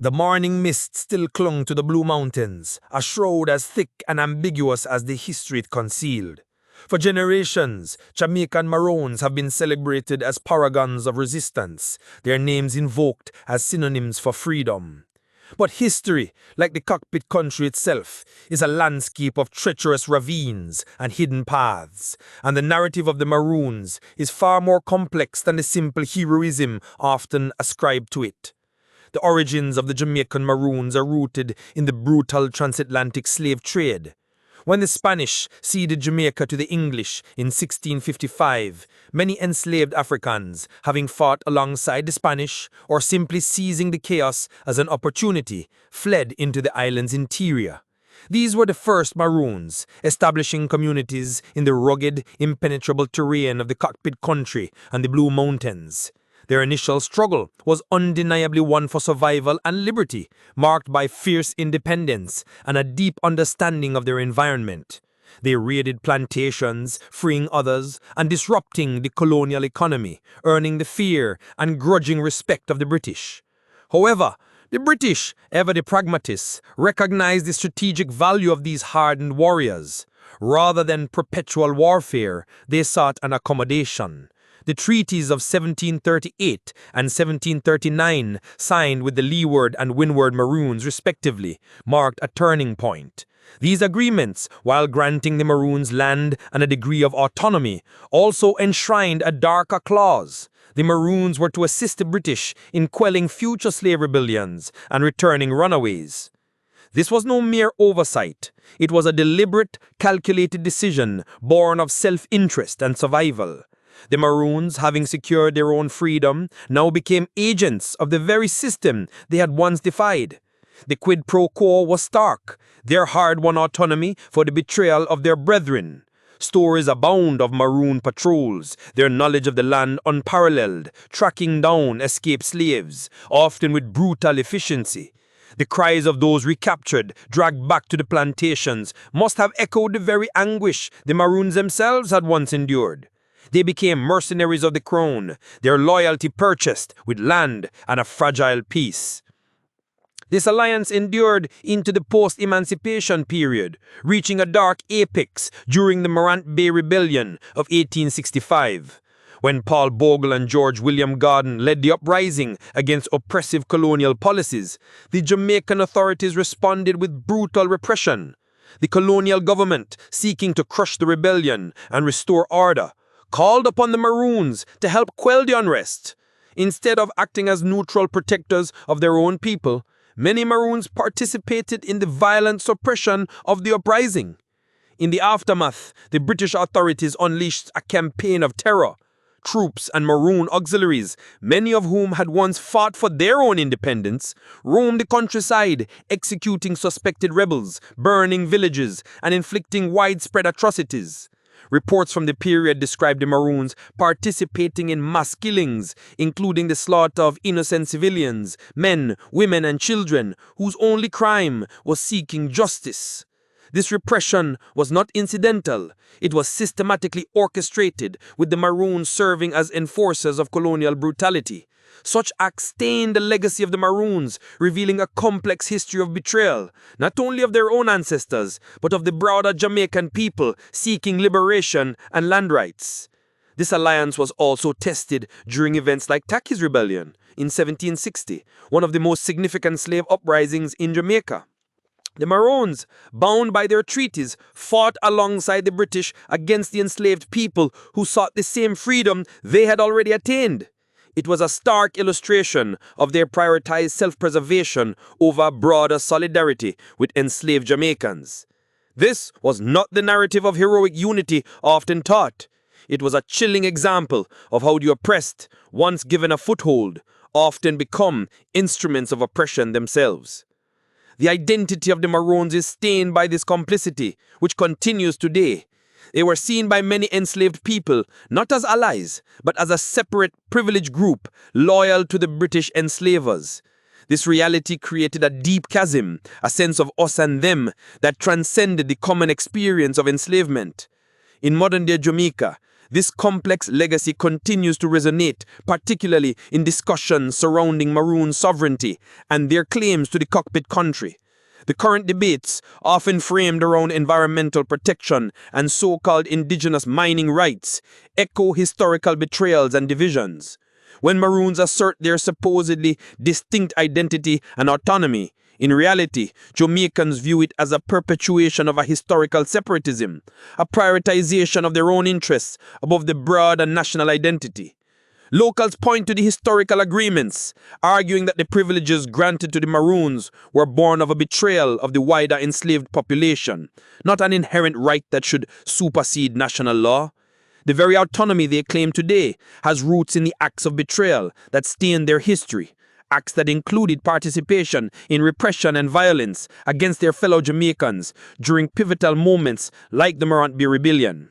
The morning mist still clung to the Blue Mountains, a shroud as thick and ambiguous as the history it concealed. For generations, Jamaican Maroons have been celebrated as paragons of resistance, their names invoked as synonyms for freedom. But history, like the Cockpit Country itself, is a landscape of treacherous ravines and hidden paths, and the narrative of the Maroons is far more complex than the simple heroism often ascribed to it. The origins of the Jamaican Maroons are rooted in the brutal transatlantic slave trade. When the Spanish ceded Jamaica to the English in 1655, many enslaved Africans, having fought alongside the Spanish or simply seizing the chaos as an opportunity, fled into the island's interior. These were the first Maroons, establishing communities in the rugged, impenetrable terrain of the Cockpit Country and the Blue Mountains. Their initial struggle was undeniably one for survival and liberty, marked by fierce independence and a deep understanding of their environment. They raided plantations, freeing others, and disrupting the colonial economy, earning the fear and grudging respect of the British. However, the British, ever the pragmatists, recognized the strategic value of these hardened warriors. Rather than perpetual warfare, they sought an accommodation. The treaties of 1738 and 1739, signed with the Leeward and Windward Maroons respectively, marked a turning point. These agreements, while granting the Maroons land and a degree of autonomy, also enshrined a darker clause. The Maroons were to assist the British in quelling future slave rebellions and returning runaways. This was no mere oversight. It was a deliberate, calculated decision born of self-interest and survival. The Maroons, having secured their own freedom, now became agents of the very system they had once defied. The quid pro quo was stark, their hard-won autonomy for the betrayal of their brethren. Stories abound of Maroon patrols, their knowledge of the land unparalleled, tracking down escaped slaves, often with brutal efficiency. The cries of those recaptured, dragged back to the plantations, must have echoed the very anguish the Maroons themselves had once endured. They became mercenaries of the crown, their loyalty purchased with land and a fragile peace. This alliance endured into the post-emancipation period, reaching a dark apex during the Morant Bay Rebellion of 1865. When Paul Bogle and George William Garden led the uprising against oppressive colonial policies, the Jamaican authorities responded with brutal repression. The colonial government, seeking to crush the rebellion and restore order, called upon the Maroons to help quell the unrest. Instead of acting as neutral protectors of their own people, many Maroons participated in the violent suppression of the uprising. In the aftermath, the British authorities unleashed a campaign of terror. Troops and Maroon auxiliaries, many of whom had once fought for their own independence, roamed the countryside, executing suspected rebels, burning villages, and inflicting widespread atrocities. Reports from the period describe the Maroons participating in mass killings, including the slaughter of innocent civilians, men, women, and children, whose only crime was seeking justice. This repression was not incidental. It was systematically orchestrated, with the Maroons serving as enforcers of colonial brutality. Such acts stain the legacy of the Maroons, revealing a complex history of betrayal, not only of their own ancestors, but of the broader Jamaican people seeking liberation and land rights. This alliance was also tested during events like Tacky's Rebellion in 1760, one of the most significant slave uprisings in Jamaica. The Maroons, bound by their treaties, fought alongside the British against the enslaved people who sought the same freedom they had already attained. It was a stark illustration of their prioritized self-preservation over broader solidarity with enslaved Jamaicans. This was not the narrative of heroic unity often taught. It was a chilling example of how the oppressed, once given a foothold, often become instruments of oppression themselves. The identity of the Maroons is stained by this complicity, which continues today. They were seen by many enslaved people not as allies, but as a separate, privileged group loyal to the British enslavers. This reality created a deep chasm, a sense of us and them that transcended the common experience of enslavement. In modern-day Jamaica, This complex legacy continues to resonate, particularly in discussions surrounding Maroon sovereignty and their claims to the Cockpit Country. The current debates, often framed around environmental protection and so-called indigenous mining rights, echo historical betrayals and divisions. When Maroons assert their supposedly distinct identity and autonomy, in reality, Jamaicans view it as a perpetuation of a historical separatism, a prioritization of their own interests above the broader national identity. Locals point to the historical agreements, arguing that the privileges granted to the Maroons were born of a betrayal of the wider enslaved population, not an inherent right that should supersede national law. The very autonomy they claim today has roots in the acts of betrayal that stain their history, acts that included participation in repression and violence against their fellow Jamaicans during pivotal moments like the Morant Bay Rebellion.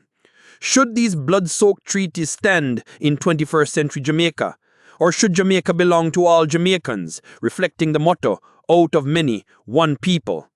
Should these blood-soaked treaties stand in 21st century Jamaica? Or should Jamaica belong to all Jamaicans, reflecting the motto, out of many, one people?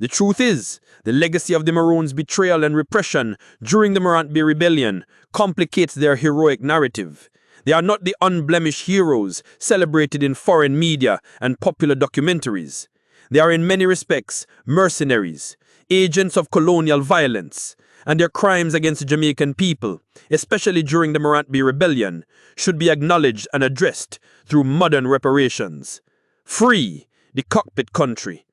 The truth is, the legacy of the Maroons' betrayal and repression during the Morant Bay Rebellion complicates their heroic narrative. They are not the unblemished heroes celebrated in foreign media and popular documentaries. They are in many respects mercenaries, agents of colonial violence, and their crimes against the Jamaican people, especially during the Morant Bay Rebellion, should be acknowledged and addressed through modern reparations. Free the Cockpit Country.